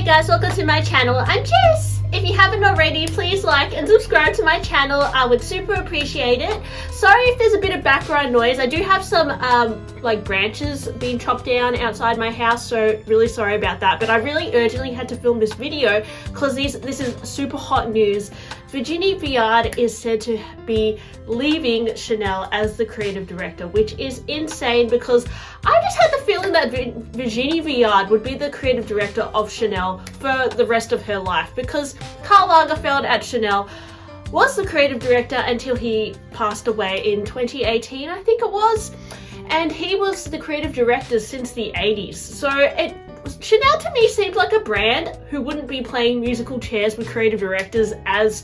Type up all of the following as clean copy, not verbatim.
guys, welcome to my channel. I'm Jess. If you haven't already, please like and subscribe to my channel. I would super appreciate it. Sorry if there's a bit of background noise. I do have some like branches being chopped down outside my house, so really sorry about that. But I really urgently had to film this video because this is super hot news. Virginie Viard is said to be leaving Chanel as the creative director, which is insane because I just had the feeling that Virginie Viard would be the creative director of Chanel for the rest of her life, because Karl Lagerfeld at Chanel was the creative director until he passed away in 2018, I think it was, and he was the creative director since the 80s. So Chanel to me seemed like a brand who wouldn't be playing musical chairs with creative directors as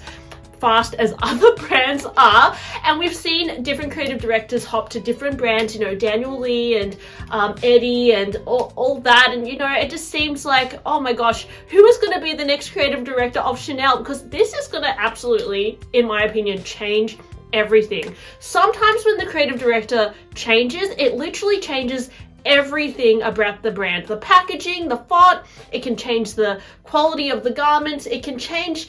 fast as other brands are, and we've seen different creative directors hop to different brands, you know, Daniel Lee and Eddie and all that, and you know, it just seems like, oh my gosh, who is going to be the next creative director of Chanel? Because this is going to absolutely, in my opinion, change everything. Sometimes when the creative director changes, it literally changes everything about the brand. The packaging, the font, it can change the quality of the garments, it can change.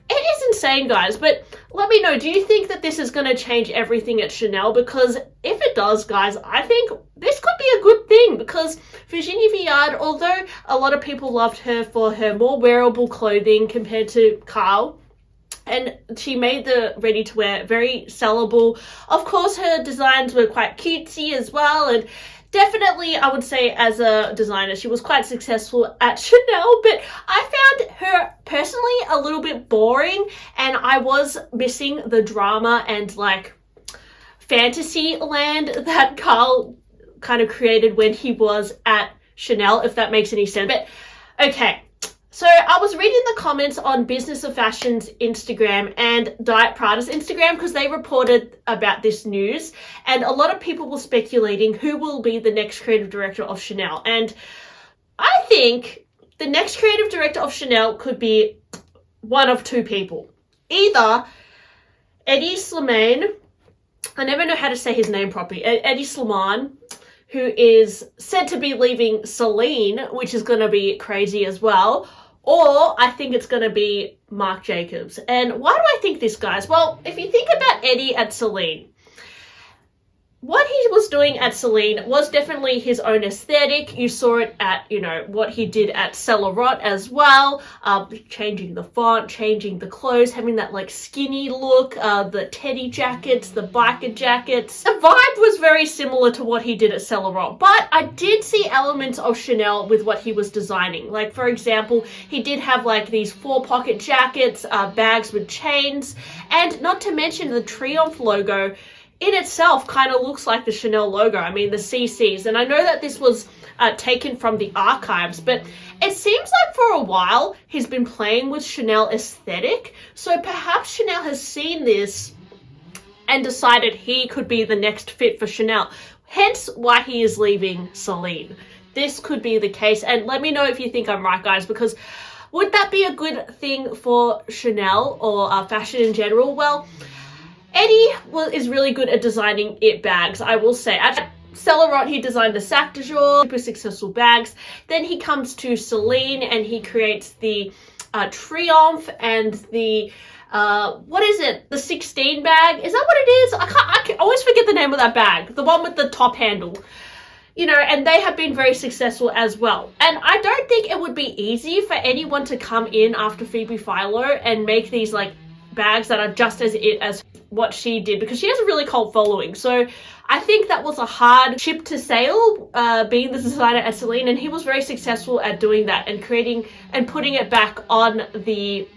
It is insane, guys, but let me know, do you think that this is going to change everything at Chanel? Because if it does, guys, I think this could be a good thing, because Virginie Viard, although a lot of people loved her for her more wearable clothing compared to Karl, and she made the ready-to-wear very sellable. Of course, her designs were quite cutesy as well, and definitely, I would say, as a designer, she was quite successful at Chanel, but I found her personally a little bit boring, and I was missing the drama and like fantasy land that Karl kind of created when he was at Chanel, if that makes any sense. But okay. So I was reading the comments on Business of Fashion's Instagram and Diet Prada's Instagram because they reported about this news, and a lot of people were speculating who will be the next creative director of Chanel. And I think the next creative director of Chanel could be one of two people. Either Hedi Slimane, I never know how to say his name properly, Hedi Slimane, who is said to be leaving Celine, which is going to be crazy as well. Or I think it's going to be Marc Jacobs. And why do I think this, guys? Well, if you think about Eddie at Celine, what he was doing at Celine was definitely his own aesthetic. You saw it at, you know, what he did at Celerot as well, changing the font, changing the clothes, having that like skinny look, the teddy jackets, the biker jackets. The vibe was very similar to what he did at Celerot, but I did see elements of Chanel with what he was designing. Like, for example, he did have like these 4-pocket jackets, bags with chains, and not to mention the Triomphe logo in itself kind of looks like the Chanel logo. I mean, the CCs. And I know that this was taken from the archives, but it seems like for a while he's been playing with Chanel aesthetic. So perhaps Chanel has seen this and decided he could be the next fit for Chanel. Hence why he is leaving Celine. This could be the case. And let me know if you think I'm right, guys, because would that be a good thing for Chanel or fashion in general? Well, Eddie is really good at designing it bags, I will say. At Celerot, he designed the Sac de Jour, super successful bags. Then he comes to Celine and he creates the Triomphe and the, what is it? The 16 bag? Is that what it is? I always forget the name of that bag. The one with the top handle. You know, and they have been very successful as well. And I don't think it would be easy for anyone to come in after Phoebe Philo and make these like bags that are just as what she did, because she has a really cult following. So I think that was a hard ship to sail, being the designer at Celine, and he was very successful at doing that and creating and putting it back on the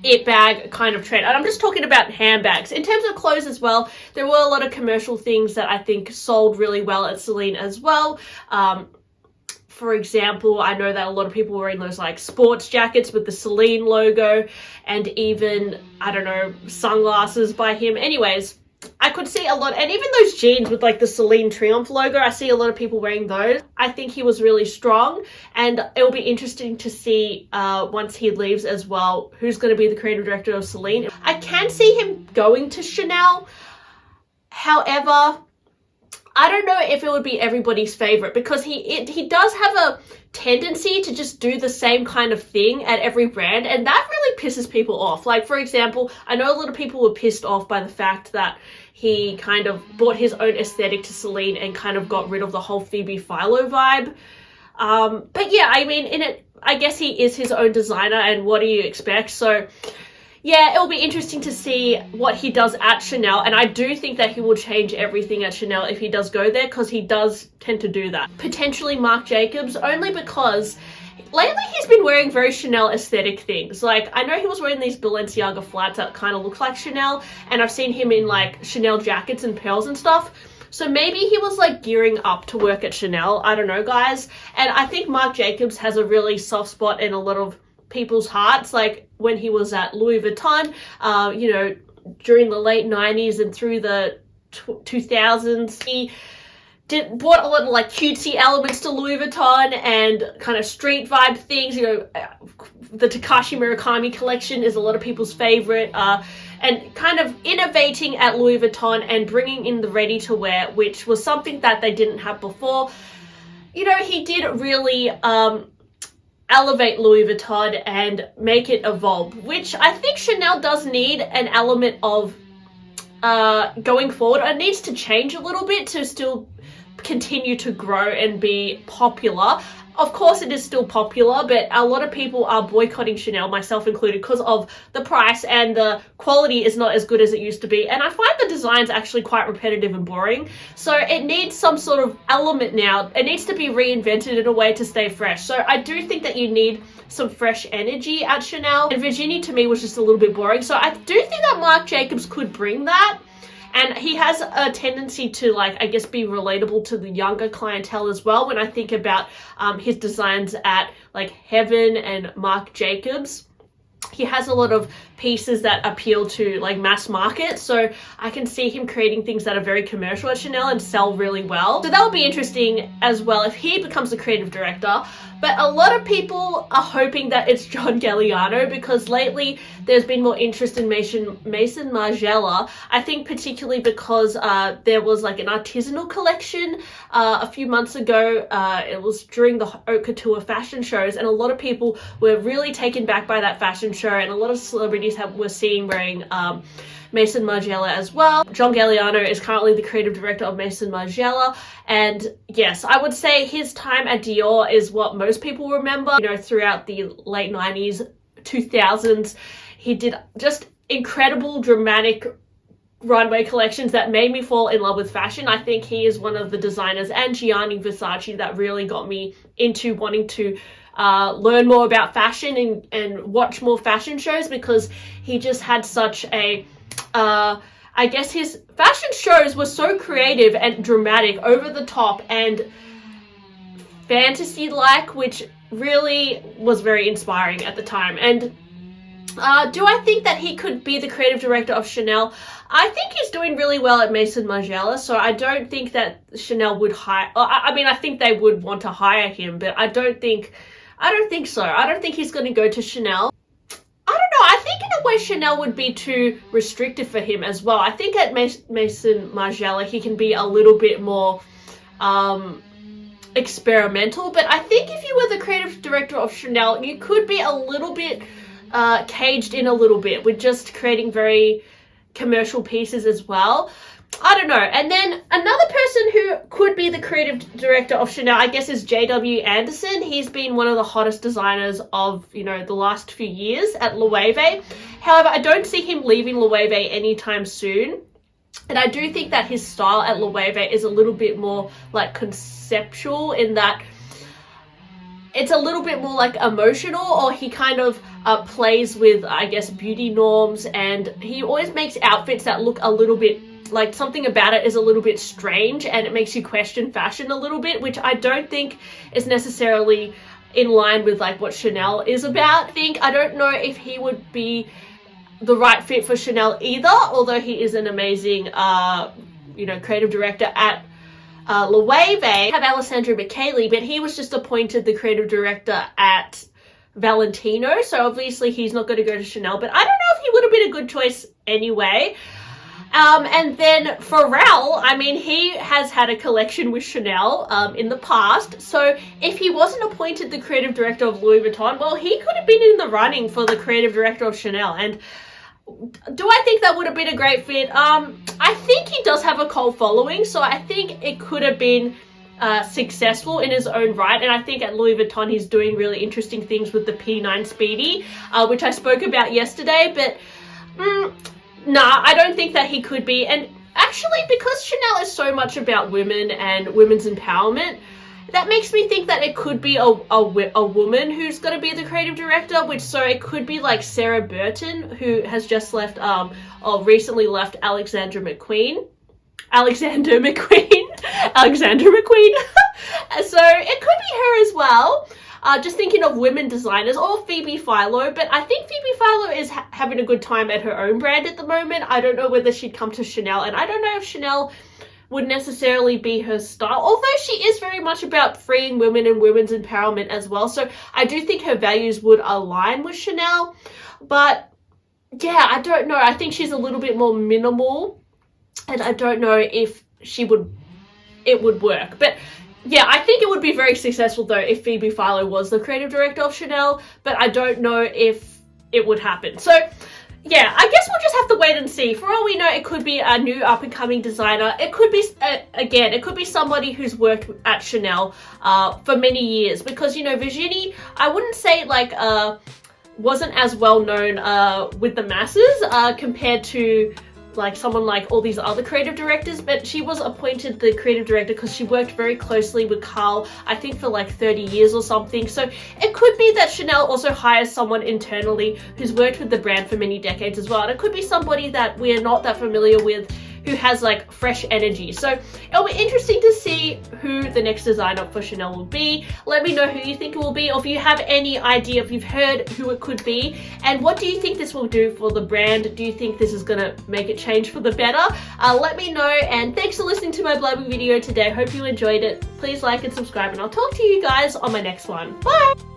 it bag kind of trend. And I'm just talking about handbags. In terms of clothes as well, there were a lot of commercial things that I think sold really well at Celine as well. For example, I know that a lot of people were wearing those like sports jackets with the Celine logo, and even, I don't know, sunglasses by him. Anyways, I could see a lot, and even those jeans with like the Celine Triomphe logo, I see a lot of people wearing those. I think he was really strong, and it will be interesting to see once he leaves as well, who's going to be the creative director of Celine. I can see him going to Chanel. However, I don't know if it would be everybody's favorite, because he does have a tendency to just do the same kind of thing at every brand, and that really pisses people off. Like, for example, I know a lot of people were pissed off by the fact that he kind of brought his own aesthetic to Celine and kind of got rid of the whole Phoebe Philo vibe. But yeah, I mean, I guess he is his own designer, and what do you expect? So yeah, it'll be interesting to see what he does at Chanel, and I do think that he will change everything at Chanel if he does go there, because he does tend to do that. Potentially Marc Jacobs, only because lately he's been wearing very Chanel aesthetic things. Like, I know he was wearing these Balenciaga flats that kind of look like Chanel, and I've seen him in like Chanel jackets and pearls and stuff. So maybe he was like gearing up to work at Chanel. I don't know, guys. And I think Marc Jacobs has a really soft spot in a lot of people's hearts. Like when he was at Louis Vuitton, you know, during the late 90s and through the 2000s, he brought a lot of like cutesy elements to Louis Vuitton and kind of street vibe things. You know, the Takashi Murakami collection is a lot of people's favorite, and kind of innovating at Louis Vuitton and bringing in the ready-to-wear, which was something that they didn't have before. You know, he did really elevate Louis Vuitton and make it evolve, which I think Chanel does need an element of going forward. It needs to change a little bit to still continue to grow and be popular. Of course it is still popular, but a lot of people are boycotting Chanel, myself included, because of the price, and the quality is not as good as it used to be. And I find the designs actually quite repetitive and boring. So it needs some sort of element now. It needs to be reinvented in a way to stay fresh. So I do think that you need some fresh energy at Chanel. And Virginie to me was just a little bit boring. So I do think that Marc Jacobs could bring that. And he has a tendency to, like, I guess, be relatable to the younger clientele as well. When I think about his designs at, like, Heaven and Marc Jacobs, he has a lot of pieces that appeal to, like, mass market. So I can see him creating things that are very commercial at Chanel and sell really well. So that will be interesting as well if he becomes the creative director. But a lot of people are hoping that it's John Galliano, because lately there's been more interest in Maison Margiela. I think particularly because there was like an artisanal collection a few months ago. It was during the Haute Couture fashion shows, and a lot of people were really taken back by that fashion show, and a lot of celebrities were seen wearing Maison Margiela as well. John Galliano is currently the creative director of Maison Margiela, and yes, I would say his time at Dior is what most people remember. You know, throughout the late 90s, 2000s, he did just incredible, dramatic runway collections that made me fall in love with fashion. I think he is one of the designers, and Gianni Versace, that really got me into wanting to learn more about fashion and watch more fashion shows, because he just had such a I guess his fashion shows were so creative and dramatic, over the top and fantasy-like, which really was very inspiring at the time. And do I think that he could be the creative director of Chanel? I think he's doing really well at Maison Margiela, so I don't think that Chanel would hire. I mean, I think they would want to hire him, but I don't think so. I don't think he's going to go to Chanel. I don't know. I think in a way Chanel would be too restrictive for him as well. I think at Maison Margiela he can be a little bit more experimental. But I think if you were the creative director of Chanel, you could be a little bit caged in a little bit with just creating very commercial pieces as well. I don't know. And then another person who could be the creative director of Chanel, I guess, is J.W. Anderson. He's been one of the hottest designers of, you know, the last few years at Loewe. However, I don't see him leaving Loewe anytime soon. And I do think that his style at Loewe is a little bit more like conceptual, in that it's a little bit more like emotional, or he kind of plays with, I guess, beauty norms, and he always makes outfits that look a little bit like something about it is a little bit strange, and it makes you question fashion a little bit, which I don't think is necessarily in line with like what Chanel is about. I don't know if he would be the right fit for Chanel either, although he is an amazing you know, creative director at Loewe. I have Alessandro Michele, but he was just appointed the creative director at Valentino, so obviously he's not going to go to Chanel, but I don't know if he would have been a good choice anyway. And then Pharrell, I mean, he has had a collection with Chanel in the past. So if he wasn't appointed the creative director of Louis Vuitton, well, he could have been in the running for the creative director of Chanel. And do I think that would have been a great fit? I think he does have a cult following, so I think it could have been successful in his own right. And I think at Louis Vuitton he's doing really interesting things with the P9 Speedy, which I spoke about yesterday. But nah, I don't think that he could be. And actually, because Chanel is so much about women and women's empowerment, that makes me think that it could be a woman who's going to be the creative director, so it could be like Sarah Burton, who has just left, or recently left Alexander McQueen. So it could be her as well. Just thinking of women designers, or Phoebe Philo, but I think Phoebe Philo is having a good time at her own brand at the moment. I don't know whether she'd come to Chanel, and I don't know if Chanel would necessarily be her style, although she is very much about freeing women and women's empowerment as well. So I do think her values would align with Chanel, but yeah, I don't know. I think she's a little bit more minimal, and I don't know if it would work. But yeah, I think it would be very successful though if Phoebe Philo was the creative director of Chanel, but I don't know if it would happen. So yeah, I guess we'll just have to wait and see. For all we know, it could be a new up-and-coming designer. It could be, again, it could be somebody who's worked at Chanel for many years. Because, you know, Virginie, I wouldn't say, like, wasn't as well-known with the masses compared to, like, someone like all these other creative directors, but she was appointed the creative director because she worked very closely with Karl, I think for like 30 years or something. So it could be that Chanel also hires someone internally who's worked with the brand for many decades as well. And it could be somebody that we're not that familiar with who has like fresh energy. So it'll be interesting to see who the next designer for Chanel will be. Let me know who you think it will be, or if you have any idea, if you've heard who it could be, and what do you think this will do for the brand? Do you think this is gonna make it change for the better? Let me know, and thanks for listening to my blogging video today. Hope you enjoyed it. Please like and subscribe, and I'll talk to you guys on my next one. Bye!